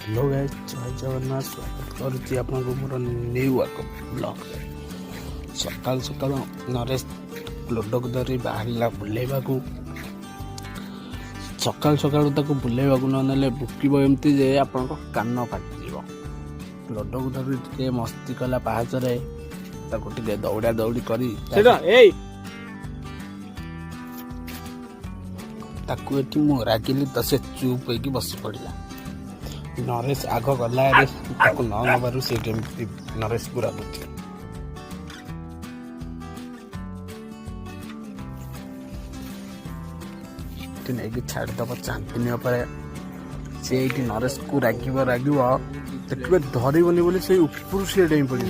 Hello guys, जय जगन्नाथ। स्वागत करुच्ची आपको मोर न्यू ब्लॉग। सकाल सकाल नरेश लोडो को धरी बाहर बुलेवा को। सकाल सकाल ताको बुलेवा को ननेले बुकिब एमती जे आपन कान फाटी लोडो को धरी टे मस्ती कला पाहाचरे ताको टे दौड़ा दौड़ी करी ताकू एठी मु रागिली तो से चुप होइकी बसी पड़िला। नरेश आग गला ताकू न नबारु से नरेश पूरा बुझे नहीं छाड़दब चांदनी से नरेश को रागिब देखिए धरबनी बोली से ऊपर से डेई पड़ो।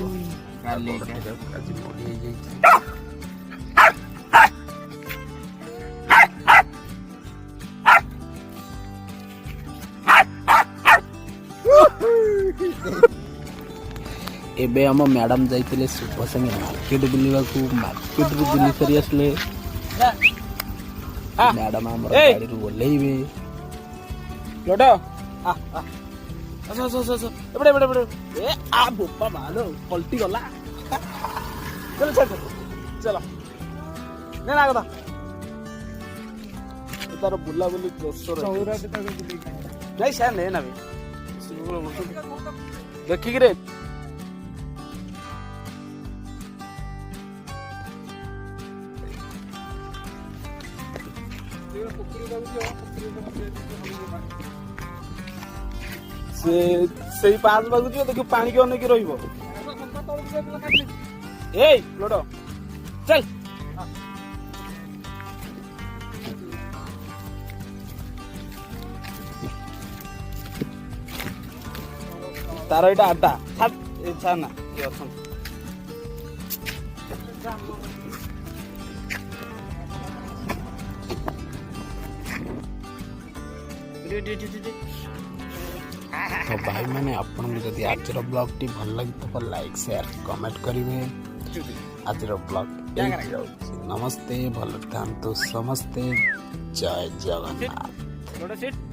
एबे हम मैडम जाइतिले सुबह संगे मार्केट बुलिबा को। मार्केट रू बुली करी आसले मैडम हमर गाड़ी रू ओलेइबे लोडो आ आ एबड़े एबड़े एबड़े ए आ बोपा मालो पलटी गला। चलो चलो चलो ने ना कथा तार बुला बुली जोसर चौरा पे ताको बुली नहीं से ने ना देखि कि रे से पास बागु देखिए पानी के अनेक रही लोडो चल तार यहाँ आडा छाना तो भाई मैंने आपन जदि आज ब्लॉग टी भल लगी तो लाइक शेयर कमेंट करेंगे। आज ब्लॉग नमस्ते, भल था समस्ते, जय जगन्नाथ।